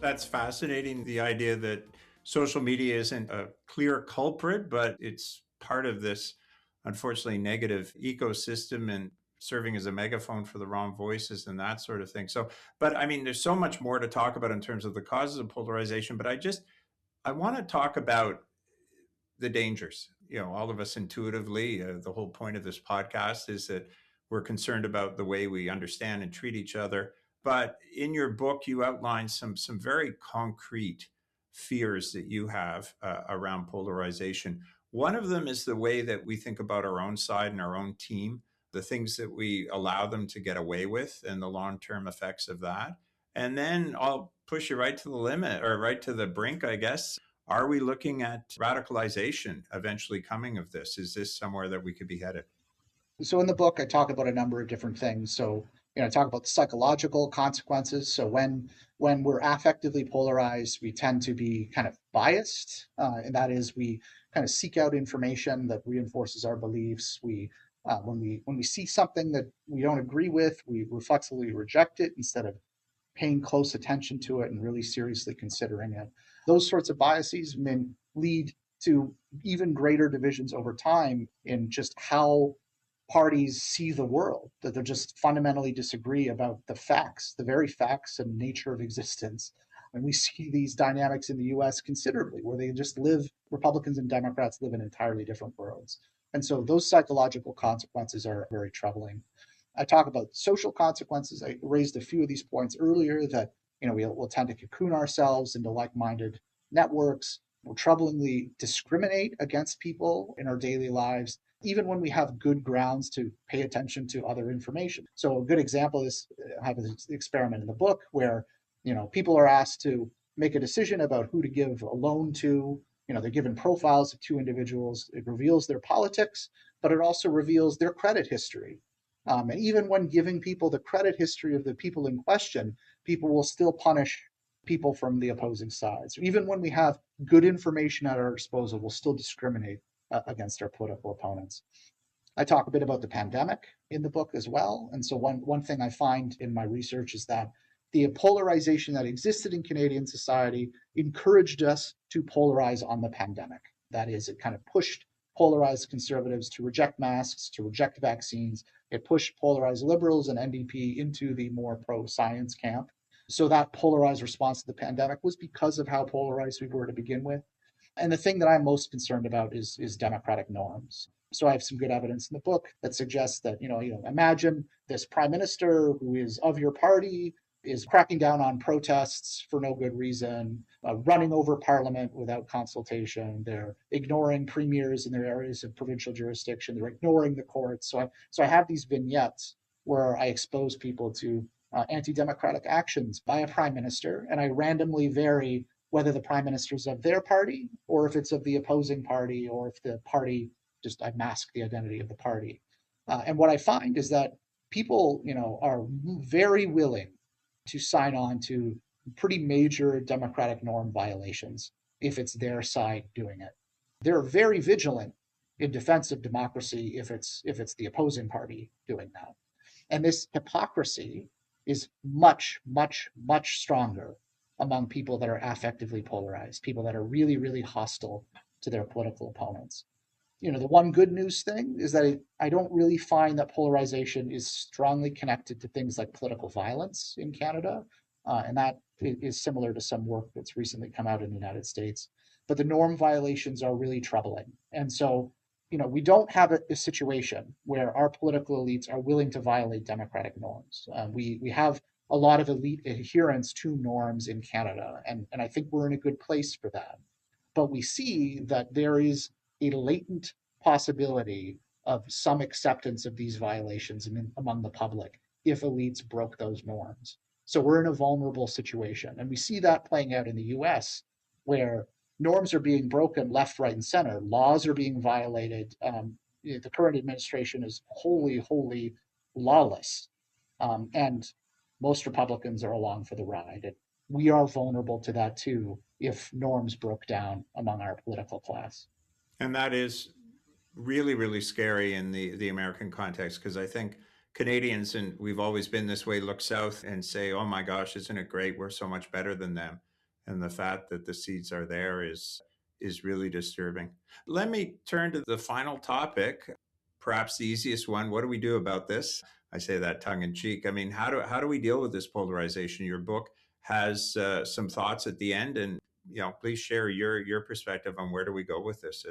That's fascinating. The idea that social media isn't a clear culprit, but it's part of this, unfortunately, negative ecosystem and serving as a megaphone for the wrong voices and that sort of thing. So, but I mean, there's so much more to talk about in terms of the causes of polarization, but I want to talk about the dangers. All of us intuitively, the whole point of this podcast is that we're concerned about the way we understand and treat each other. But in your book, you outline some very concrete fears that you have around polarization. One of them is the way that we think about our own side and our own team, the things that we allow them to get away with and the long-term effects of that. And then I'll push you right to the limit, or right to the brink, I guess. Are we looking at radicalization eventually coming of this? Is this somewhere that we could be headed? So in the book, I talk about a number of different things. So, I talk about the psychological consequences. So when we're affectively polarized, we tend to be kind of biased, and that is we kind of seek out information that reinforces our beliefs. When we see something that we don't agree with, we reflexively reject it instead of paying close attention to it and really seriously considering it. Those sorts of biases lead to even greater divisions over time in just how parties see the world, that they just fundamentally disagree about the facts, the very facts and nature of existence. And we see these dynamics in the US considerably, where Republicans and Democrats live in entirely different worlds. And so those psychological consequences are very troubling. I talk about social consequences. I raised a few of these points earlier that we'll tend to cocoon ourselves into like-minded networks. We'll troublingly discriminate against people in our daily lives, even when we have good grounds to pay attention to other information. So a good example is I have an experiment in the book where people are asked to make a decision about who to give a loan to. They're given profiles of two individuals. It reveals their politics, but it also reveals their credit history. And even when giving people the credit history of the people in question, people will still punish people from the opposing sides. Even when we have good information at our disposal, we'll still discriminate against our political opponents. I talk a bit about the pandemic in the book as well. And so one thing I find in my research is that the polarization that existed in Canadian society encouraged us to polarize on the pandemic. That is, it kind of pushed polarized conservatives to reject masks, to reject vaccines. It pushed polarized liberals and NDP into the more pro-science camp. So that polarized response to the pandemic was because of how polarized we were to begin with. And the thing that I'm most concerned about is democratic norms. So I have some good evidence in the book that suggests that, imagine this prime minister who is of your party is cracking down on protests for no good reason, running over parliament without consultation. They're ignoring premiers in their areas of provincial jurisdiction. They're ignoring the courts. So I have these vignettes where I expose people to anti-democratic actions by a prime minister, and I randomly vary whether the prime minister is of their party or if it's of the opposing party, or if the party I mask the identity of the party. And what I find is that people, are very willing to sign on to pretty major democratic norm violations if it's their side doing it. They're very vigilant in defense of democracy if it's the opposing party doing that. And this hypocrisy is much, much, much stronger among people that are affectively polarized, people that are really, really hostile to their political opponents. The one good news thing is that I don't really find that polarization is strongly connected to things like political violence in Canada. And that is similar to some work that's recently come out in the United States. But the norm violations are really troubling. And so, we don't have a situation where our political elites are willing to violate democratic norms. We have a lot of elite adherence to norms in Canada, and I think we're in a good place for that. But we see that there is a latent possibility of some acceptance of these violations among the public if elites broke those norms. So we're in a vulnerable situation. And we see that playing out in the US, where norms are being broken left, right, and center. Laws are being violated. The current administration is wholly lawless. And most Republicans are along for the ride. And we are vulnerable to that too if norms broke down among our political class. And that is really, really scary in the American context, because I think Canadians, and we've always been this way, look south and say, oh my gosh, isn't it great? We're so much better than them. And the fact that the seeds are there is really disturbing. Let me turn to the final topic, perhaps the easiest one. What do we do about this? I say that tongue in cheek. I mean, how do we deal with this polarization? Your book has some thoughts at the end, and please share your perspective on where do we go with this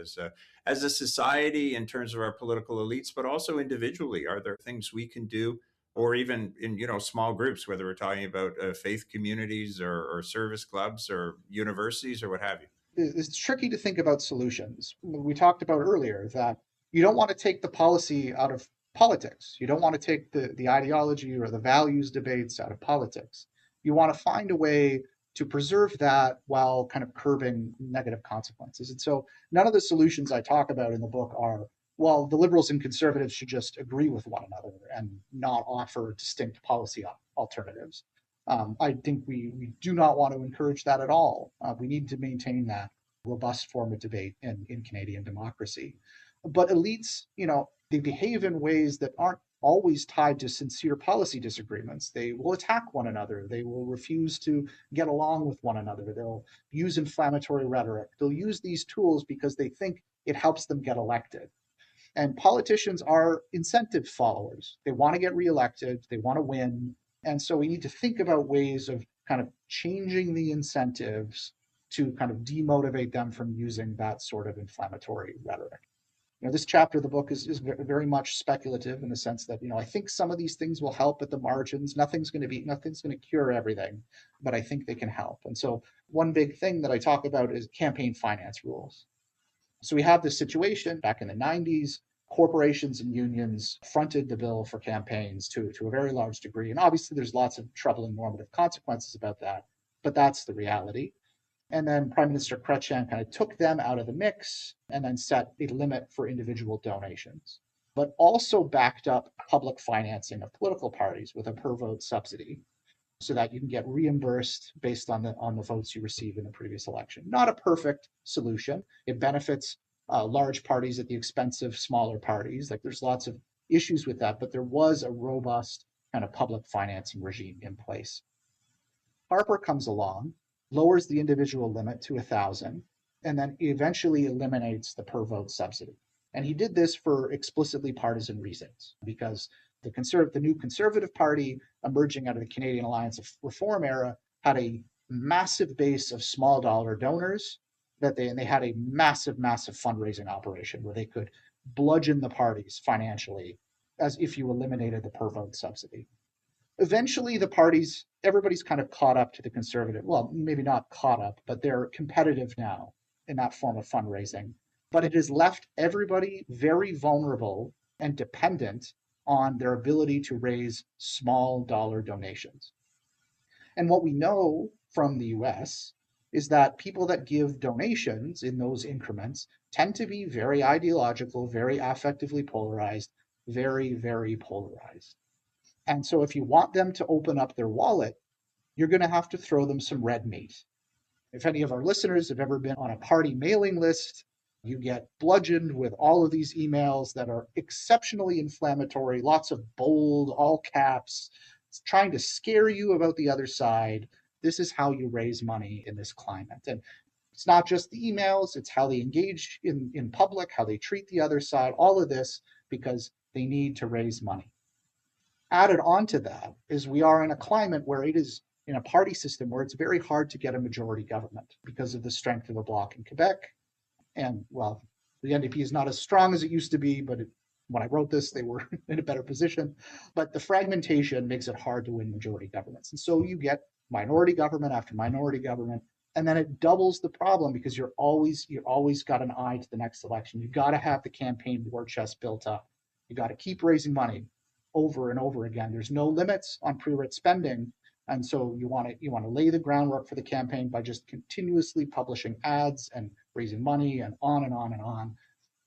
as a society in terms of our political elites, but also individually. Are there things we can do, or even in small groups, whether we're talking about faith communities or service clubs or universities or what have you? It's tricky to think about solutions. We talked about earlier that you don't want to take the policy out of politics. You don't want to take the ideology or the values debates out of politics. You want to find a way to preserve that while kind of curbing negative consequences. And so none of the solutions I talk about in the book are, well, the liberals and conservatives should just agree with one another and not offer distinct policy alternatives. I think we do not want to encourage that at all. We need to maintain that robust form of debate in Canadian democracy. But elites, they behave in ways that aren't always tied to sincere policy disagreements. They will attack one another. They will refuse to get along with one another. They'll use inflammatory rhetoric. They'll use these tools because they think it helps them get elected. And politicians are incentive followers. They want to get reelected. They want to win. And so we need to think about ways of kind of changing the incentives to kind of demotivate them from using that sort of inflammatory rhetoric. This chapter of the book is very much speculative in the sense that, I think some of these things will help at the margins. Nothing's going to cure everything, but I think they can help. And so one big thing that I talk about is campaign finance rules. So we have this situation back in the 90s. Corporations and unions fronted the bill for campaigns to a very large degree. And obviously, there's lots of troubling normative consequences about that, but that's the reality. And then Prime Minister Chrétien kind of took them out of the mix and then set a limit for individual donations, but also backed up public financing of political parties with a per vote subsidy so that you can get reimbursed based on the votes you receive in the previous election. Not a perfect solution. It benefits large parties at the expense of smaller parties. Like there's lots of issues with that, but there was a robust kind of public financing regime in place. Harper comes along, lowers the individual limit to 1,000, and then eventually eliminates the per vote subsidy. And he did this for explicitly partisan reasons, because the new Conservative Party emerging out of the Canadian Alliance of Reform era had a massive base of small dollar donors and they had a massive fundraising operation where they could bludgeon the parties financially as if you eliminated the per vote subsidy. Eventually, everybody's kind of caught up to the Conservative. Well, maybe not caught up, but they're competitive now in that form of fundraising. But it has left everybody very vulnerable and dependent on their ability to raise small dollar donations. And what we know from the US is that people that give donations in those increments tend to be very ideological, very affectively polarized, very polarized. And so if you want them to open up their wallet, you're going to have to throw them some red meat. If any of our listeners have ever been on a party mailing list, you get bludgeoned with all of these emails that are exceptionally inflammatory, lots of bold, all caps, trying to scare you about the other side. This is how you raise money in this climate. And it's not just the emails, it's how they engage in public, how they treat the other side, all of this, because they need to raise money. Added on to that is we are in a climate where it is in a party system where it's very hard to get a majority government because of the strength of the bloc in Quebec. And well, the NDP is not as strong as it used to be, but when I wrote this, they were in a better position. But the fragmentation makes it hard to win majority governments. And so you get minority government after minority government, and then it doubles the problem because you're always got an eye to the next election. You've got to have the campaign war chest built up. You got to keep raising money over and over again. There's no limits on pre-writ spending. And so you want to lay the groundwork for the campaign by just continuously publishing ads and raising money and on and on and on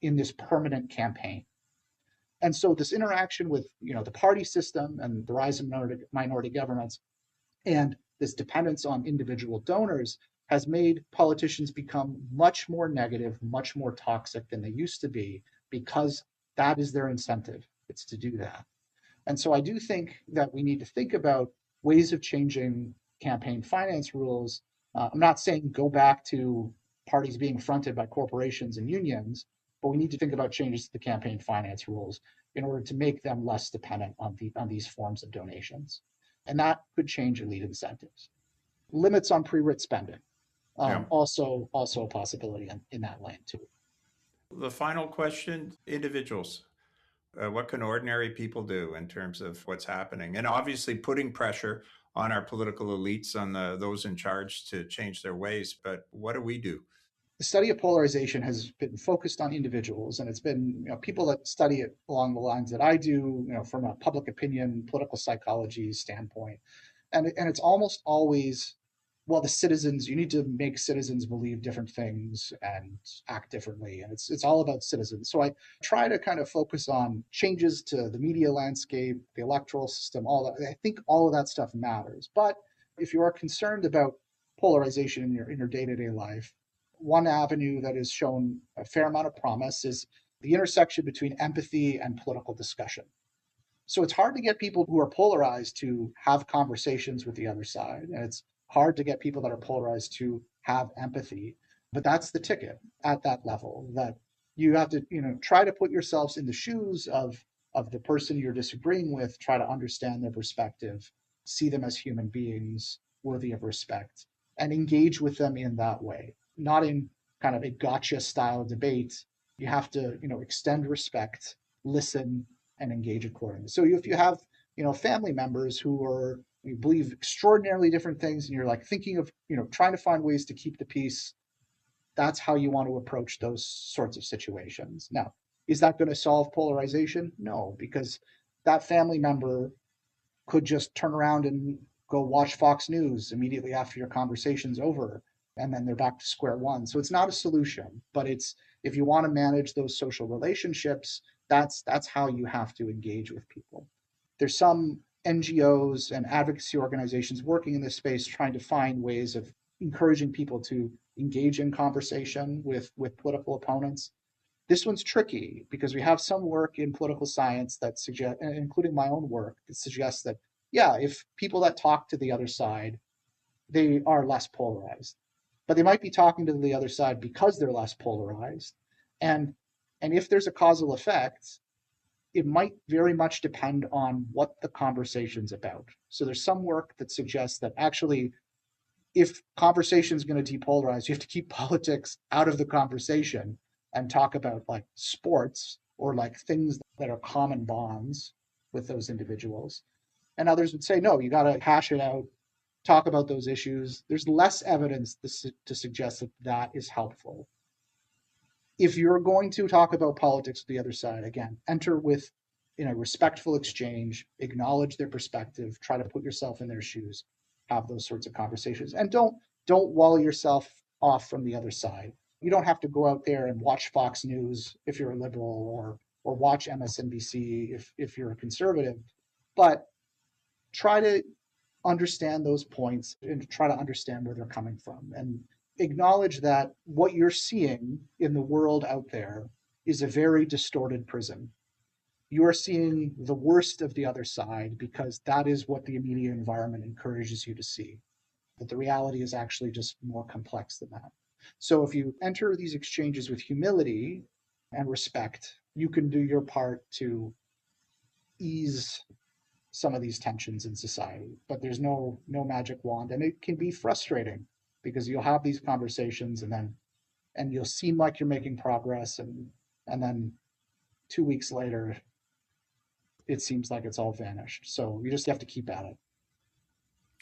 in this permanent campaign. And so this interaction with the party system and the rise of minority governments and this dependence on individual donors has made politicians become much more negative, much more toxic than they used to be, because that is their incentive. It's to do that. And so I do think that we need to think about ways of changing campaign finance rules. I'm not saying go back to parties being fronted by corporations and unions, but we need to think about changes to the campaign finance rules in order to make them less dependent on these forms of donations. And that could change elite incentives. Limits on pre-writ spending, also a possibility in that lane too. The final question, individuals. What can ordinary people do in terms of what's happening? And obviously putting pressure on our political elites, on those in charge to change their ways. But what do we do? The study of polarization has been focused on individuals, and it's been people that study it along the lines that I do, from a public opinion, political psychology standpoint. And it's almost always, well, the citizens, you need to make citizens believe different things and act differently. And it's all about citizens. So I try to kind of focus on changes to the media landscape, the electoral system, all that. I think all of that stuff matters. But if you are concerned about polarization in your day-to-day life, one avenue that has shown a fair amount of promise is the intersection between empathy and political discussion. So it's hard to get people who are polarized to have conversations with the other side. And it's hard to get people that are polarized to have empathy. But that's the ticket at that level, that you have to, try to put yourselves in the shoes of the person you're disagreeing with, try to understand their perspective, see them as human beings worthy of respect, and engage with them in that way, not in kind of a gotcha style debate. You have to, extend respect, listen, and engage accordingly. So if you have, family members who believe extraordinarily different things, and you're like thinking of, trying to find ways to keep the peace, that's how you want to approach those sorts of situations. Now, is that going to solve polarization? No, because that family member could just turn around and go watch Fox News immediately after your conversation's over, and then they're back to square one. So it's not a solution, but if you want to manage those social relationships, that's how you have to engage with people. There's some NGOs and advocacy organizations working in this space trying to find ways of encouraging people to engage in conversation with political opponents. This one's tricky because we have some work in political science that suggests, including my own work, that suggests that, if people that talk to the other side, they are less polarized. But they might be talking to the other side because they're less polarized. And if there's a causal effect, it might very much depend on what the conversation's about. So there's some work that suggests that actually, if conversation is going to depolarize, you have to keep politics out of the conversation and talk about like sports or like things that are common bonds with those individuals. And others would say, no, you got to hash it out, talk about those issues. There's less evidence to suggest that that is helpful. If you're going to talk about politics with the other side, again, enter with a respectful exchange, acknowledge their perspective, try to put yourself in their shoes, have those sorts of conversations, and don't wall yourself off from the other side. You don't have to go out there and watch Fox News if you're a liberal, or watch MSNBC if you're a conservative, but try to understand those points and try to understand where they're coming from, and acknowledge that what you're seeing in the world out there is a very distorted prism. You are seeing the worst of the other side because that is what the immediate environment encourages you to see. But the reality is actually just more complex than that. So if you enter these exchanges with humility and respect, you can do your part to ease some of these tensions in society. But there's no magic wand, and it can be frustrating because you'll have these conversations and you'll seem like you're making progress, and then 2 weeks later it seems like it's all vanished. So you just have to keep at it.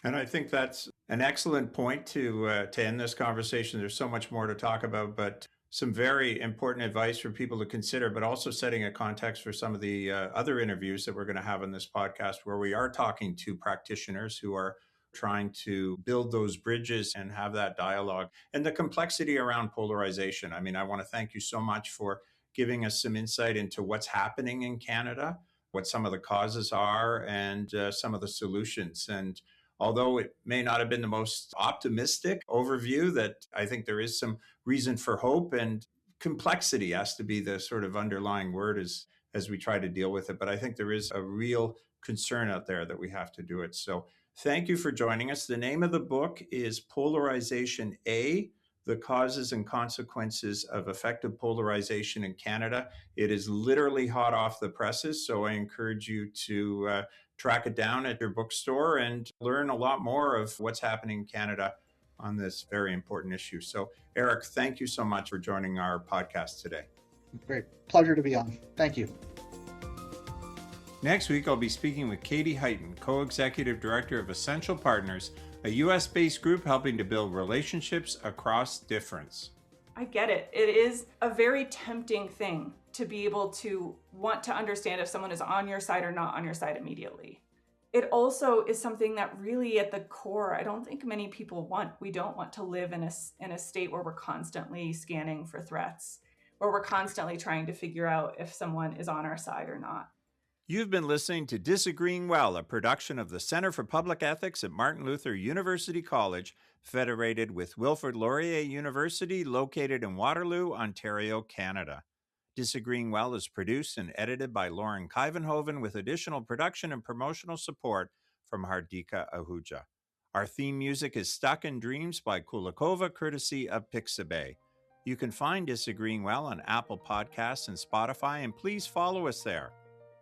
And I think that's an excellent point to end this conversation. There's so much more to talk about, but some very important advice for people to consider, but also setting a context for some of the other interviews that we're going to have on this podcast, where we are talking to practitioners who are trying to build those bridges and have that dialogue and the complexity around polarization. I mean, I want to thank you so much for giving us some insight into what's happening in Canada, what some of the causes are, and some of the solutions. And although it may not have been the most optimistic overview, that I think there is some reason for hope, and complexity has to be the sort of underlying word as we try to deal with it. But I think there is a real concern out there that we have to do it. So thank you for joining us. The name of the book is Polarization Eh, The Causes and Consequences of Affective Polarization in Canada. It is literally hot off the presses, so I encourage you to track it down at your bookstore and learn a lot more of what's happening in Canada on this very important issue. So, Eric, thank you so much for joining our podcast today. Great. Pleasure to be on. Thank you. Next week, I'll be speaking with Katie Heighton, Co-Executive Director of Essential Partners, a U.S.-based group helping to build relationships across difference. I get it. It is a very tempting thing to be able to want to understand if someone is on your side or not on your side immediately. It also is something that really at the core, I don't think many people want. We don't want to live in a state where we're constantly scanning for threats, where we're constantly trying to figure out if someone is on our side or not. You've been listening to Disagreeing Well, a production of the Center for Public Ethics at Martin Luther University College, federated with Wilfrid Laurier University, located in Waterloo, Ontario, Canada. Disagreeing Well is produced and edited by Lauren Kivenhoven with additional production and promotional support from Hardika Ahuja. Our theme music is Stuck in Dreams by Kulikova, courtesy of Pixabay. You can find Disagreeing Well on Apple Podcasts and Spotify, and please follow us there.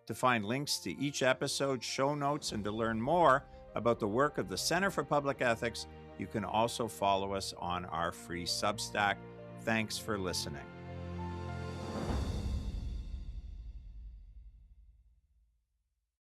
To find links to each episode, show notes, and to learn more about the work of the Center for Public Ethics, you can also follow us on our free Substack. Thanks for listening.